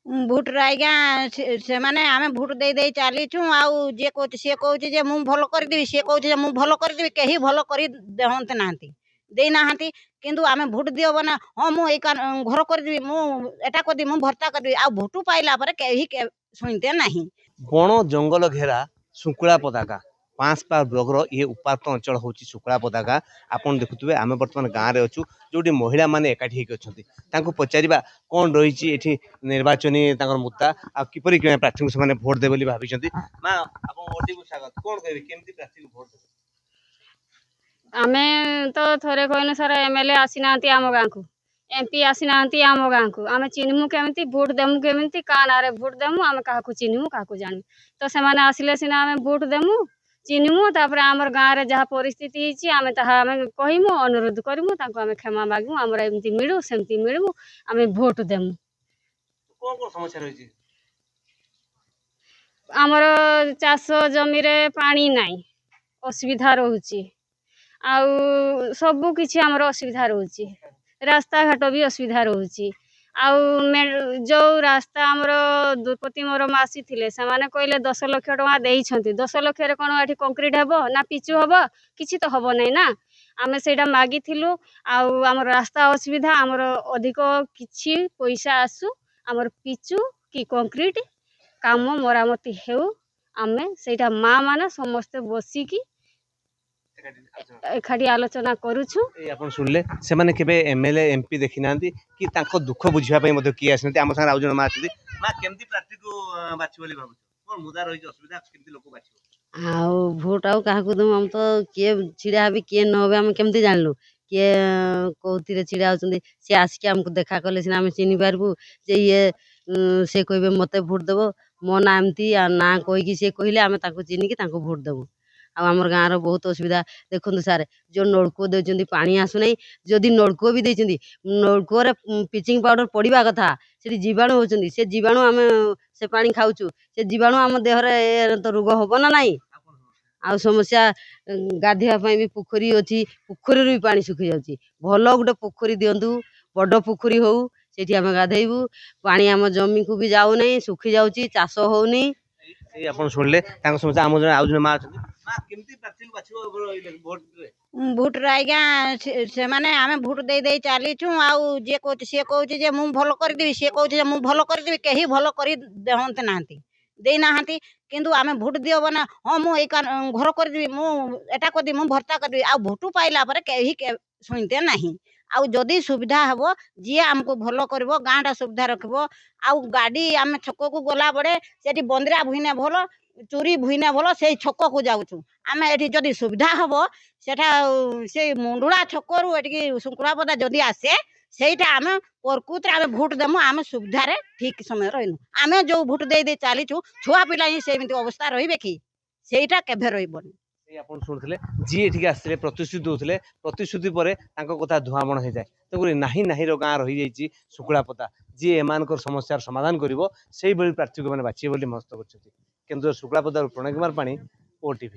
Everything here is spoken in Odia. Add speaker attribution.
Speaker 1: ଭୋଟରେ ଆଜ୍ଞା ସେମାନେ ଆମେ ଭୋଟ ଦେଇ ଦେଇ ଚାଲିଛୁ ଆଉ ଯିଏ କହୁଛି ସିଏ କହୁଛି ଯେ ମୁଁ ଭଲ କରିଦେବି ସିଏ କହୁଛି ଯେ ମୁଁ ଭଲ କରିଦେବି କେହି ଭଲ କରି ଦେହନ୍ତେ ନାହାନ୍ତି ଦେଇନାହାନ୍ତି କିନ୍ତୁ ଆମେ ଭୋଟ ଦିଅ ବନା ହଁ ମୁଁ ଏଇ ଘର କରିଦେବି ମୁଁ ଏଟା କରିଦେବି ମୁଁ ଭର୍ତ୍ତା କରିଦେବି ଆଉ ଭୋଟ ପାଇଲା ପରେ କେହି ଶୁଣିତେ ନାହିଁ।
Speaker 2: ବଣ ଜଙ୍ଗଲ ଘେରା ଶୁଙ୍କୁଳା ପତାକା ପାଁଶପା ବ୍ଲକର ଇଏ ଉପାତ ଅଞ୍ଚଳ ହେଉଛି ଶୁଙ୍କୁଳା ପତାକା। ଆପଣ ଦେଖୁଥିବେ ଆମେ ବର୍ତ୍ତମାନ ଗାଁରେ ଅଛୁ ଯେଉଁଠି ମହିଳାମାନେ ଏକାଠି ହେଇକି ଅଛନ୍ତି। ତାଙ୍କୁ ପଚାରିବା କ'ଣ ରହିଛି ଏଠି ନିର୍ବାଚନୀ ତାଙ୍କର ମୁଦ୍ଦା ଆଉ କିପରି ପ୍ରାର୍ଥୀଙ୍କୁ ସେମାନେ ଭୋଟ ଦେବେ ବୋଲି ଭାବିଛନ୍ତି। ମା ଆପଣ ଓଟିକୁ ସ୍ୱାଗତ। କ'ଣ କହିବେ କେମିତି ପ୍ରାର୍ଥୀଙ୍କୁ ଭୋଟ ଦେବେ?
Speaker 3: ଆମେ ତ ଥରେ କହିନୁ ସାର୍ MLA ଆସିନାହାନ୍ତି ଆମ ଗାଁକୁ, MP ଆସିନାହାନ୍ତି ଆମ ଗାଁକୁ, ଆମେ ଚିହ୍ନିମୁ କେମିତି ଭୋଟ ଦେମୁ କେମିତି କାହା ନାଁରେ ଭୋଟ ଦେମୁ ଆମେ କାହାକୁ ଚିହ୍ନିମୁ କାହାକୁ ଜାଣିମୁ। ତ ସେମାନେ ଆସିଲେ ସିନା ଆମେ ଭୋଟ ଦେମୁ ଚିହ୍ନିମୁ ତାପରେ ଆମର ଗାଁରେ ଯାହା ପରିସ୍ଥିତି ହେଇଛି ଆମେ ତାହା ଆମେ କହିମୁ ଅନୁରୋଧ କରିମୁ ତାଙ୍କୁ ଆମେ କ୍ଷମା ମାଗିମୁ ଆମର ଏମିତି ମିଳୁ ସେମିତି ମିଳିମୁ ଆମେ ଭୋଟ ଦେମୁ।
Speaker 2: କ'ଣ କ'ଣ ସମସ୍ୟା ରହିଛି?
Speaker 3: ଆମର ଚାଷ ଜମିରେ ପାଣି ନାହିଁ ଅସୁବିଧା ରହୁଛି ଆଉ ସବୁ କିଛି ଆମର ଅସୁବିଧା ରହୁଛି ରାସ୍ତାଘାଟ ବି ଅସୁବିଧା ରହୁଛି ଆଉ ଯେଉଁ ରାସ୍ତା ଆମର ଦ୍ରୌପଦୀ ମୁର୍ମୁ ଆସିଥିଲେ ସେମାନେ କହିଲେ 10 ଲକ୍ଷ ଟଙ୍କା ଦେଇଛନ୍ତି 10 ଲକ୍ଷରେ କ'ଣ ଏଠି କଂକ୍ରିଟ ହେବ ନା ପିଚୁ ହେବ କିଛି ତ ହେବ ନାହିଁ ନା। ଆମେ ସେଇଟା ମାଗିଥିଲୁ ଆଉ ଆମର ରାସ୍ତା ଅସୁବିଧା ଆମର ଅଧିକ କିଛି ପଇସା ଆସୁ ଆମର ପିଚୁ କି କଂକ୍ରିଟ କାମ ମରାମତି ହେଉ ଆମେ ସେଇଟା ମା ମାନେ ସମସ୍ତେ ବସିକି ଏକାଠି ଆଲୋଚନା କରୁଛୁ।
Speaker 2: ଆପଣ ଶୁଣିଲେ ସେମାନେ କେବେ MLA MP ଦେଖି ନାହାନ୍ତି କି ତାଙ୍କ ଦୁଃଖ ବୁଝିବା ପାଇଁ ମଧ୍ୟ କିଏ ଆସିନାହାନ୍ତି। ଆମ ସାଙ୍ଗରେ ଆଉ ଜଣେ ମା ଅଛନ୍ତି। ମା କେମିତି ପ୍ରାର୍ଥୀକୁ ବାଛିବ ବୋଲି ଭାବୁଛ? କ'ଣ ମୁଦ୍ଦା ରହିଛି ଅସୁବିଧା କେମିତି ଲୋକ ବାଛିବ?
Speaker 4: ଆଉ ଭୋଟ ଆଉ କାହାକୁ ଦବୁ ଆମେ ତ କିଏ ଛିଡ଼ା ହେବି କିଏ ନ ହେବେ ଆମେ କେମିତି ଜାଣିଲୁ କିଏ କୋଉଥିରେ ଛିଡ଼ା ହଉଛନ୍ତି ସିଏ ଆସିକି ଆମକୁ ଦେଖା କଲେ ସିନା ଆମେ ଚିହ୍ନି ପାରିବୁ ଯେ ଇଏ ସେ କହିବେ ମତେ ଭୋଟ ଦେବ ମୋ ନାଁ ଏମିତି ନାଁ କହିକି ସିଏ କହିଲେ ଆମେ ତାଙ୍କୁ ଚିହ୍ନିକି ତାଙ୍କୁ ଭୋଟ ଦେବୁ। ଆଉ ଆମର ଗାଁର ବହୁତ ଅସୁବିଧା ଦେଖନ୍ତୁ ସାର୍ ଯେଉଁ ନଳକୂଅ ଦେଉଛନ୍ତି ପାଣି ଆସୁନାହିଁ ଯଦି ନଳକୂଅ ବି ଦେଇଛନ୍ତି ନଳକୂଅରେ ବ୍ଲିଚିଂ ପାଉଡର ପଡ଼ିବା କଥା ସେଠି ଜୀବାଣୁ ହେଉଛନ୍ତି ସେ ଜୀବାଣୁ ଆମେ ସେ ପାଣି ଖାଉଛୁ ସେ ଜୀବାଣୁ ଆମ ଦେହରେ ତ ରୋଗ ହେବ ନା ନାହିଁ। ଆଉ ସମସ୍ୟା ଗାଧୋଇବା ପାଇଁ ବି ପୋଖରୀ ଅଛି ପୋଖରୀରୁ ବି ପାଣି ଶୁଖି ଯାଉଛି ଭଲ ଗୋଟେ ପୋଖରୀ ଦିଅନ୍ତୁ ବଡ଼ ପୋଖରୀ ହଉ ସେଇଠି ଆମେ ଗାଧେଇବୁ ପାଣି ଆମ ଜମିକୁ ବି ଯାଉନାହିଁ ଶୁଖି ଯାଉଛି ଚାଷ ହଉନି।
Speaker 2: ଆପଣ ଶୁଣିଲେ ତାଙ୍କ ସମସ୍ୟା ଆମ ଜଣେ ଆଉ ଜଣେ ମା ଅଛନ୍ତି। ମା କେମିତି ପ୍ରାର୍ଥୀକୁ ବାଛିବ ଭୋଟରେ?
Speaker 1: ଭୋଟରେ ଆଜ୍ଞା ସେମାନେ ଆମେ ଭୋଟ ଦେଇ ଦେଇ ଚାଲିଛୁ ଆଉ ଯିଏ କହୁଛି ସିଏ କହୁଛି ଯେ ମୁଁ ଭଲ କରିଦେବି ସିଏ କହୁଛି ଯେ ମୁଁ ଭଲ କରିଦେବି କେହି ଭଲ କରି ଦେହନ୍ତେ ନାହାନ୍ତି ଦେଇନାହାନ୍ତି କିନ୍ତୁ ଆମେ ଭୋଟ ଦିଅ ବନା ହଁ ମୁଁ ଏଇ ଘର କରିଦେବି ମୁଁ ଏଟା କରିଦେବି ମୁଁ ଭର୍ତ୍ତା କରିଦେବି ଆଉ ଭୋଟ ପାଇଲା ପରେ କେହି ଶୁଣିତେ ନାହିଁ। ଆଉ ଯଦି ସୁବିଧା ହେବ ଯିଏ ଆମକୁ ଭଲ କରିବ ଗାଁଟା ସୁବିଧା ରଖିବ ଆଉ ଗାଡ଼ି ଆମେ ଛକକୁ ଗଲା ବେଳେ ସେଠି ବନ୍ଦିରା ଭୁଇଁନେ ଭଲ ଚୋରି ଭୁଇଁନେ ଭଲ ସେଇ ଛକକୁ ଯାଉଛୁ ଆମେ ଏଠି ଯଦି ସୁବିଧା ହେବ ସେଟା ସେଇ ମୁଣ୍ଡୁଳା ଛକରୁ ଏଠିକି ଶୁଙ୍କୁଳାପଦା ଯଦି ଆସେ ସେଇଟା ଆମେ ପ୍ରକୃତରେ ଆମେ ଭୋଟ ଦେମୁ ଆମେ ସୁବିଧାରେ ଠିକ୍ ସମୟ ରହିନୁ ଆମେ ଯେଉଁ ଭୋଟ ଦେଇ ଦେଇ ଚାଲିଛୁ ଛୁଆ ପିଲା ହିଁ ସେମିତି ଅବସ୍ଥା ରହିବେ କି ସେଇଟା କେବେ ରହିବନି।
Speaker 2: ଆପଣ ଶୁଣୁଥିଲେ ଯିଏ ଏଠିକି ଆସିଥିଲେ ପ୍ରତିଶ୍ରୁତି ଦେଉଥିଲେ ପ୍ରତିଶ୍ରୁତି ପରେ ତାଙ୍କ କଥା ଧୂଆଁମଣ ହେଇଯାଏ ତେଣୁକରି ନାହିଁ ନାହିଁର ଗାଁ ରହିଯାଇଛି ଶୁଙ୍କୁଳାପଦା ଯିଏ ଏମାନଙ୍କର ସମସ୍ୟାର ସମାଧାନ କରିବ ସେଇଭଳି ପ୍ରାର୍ଥୀକୁ ମାନେ ବାଛିବେ ବୋଲି ମସ୍ତ କରିଛନ୍ତି। କେନ୍ଦ୍ର ଶୁକ୍ଳାପଦାରୁ ପ୍ରଣୟ କୁମାର ପାଣି OTV।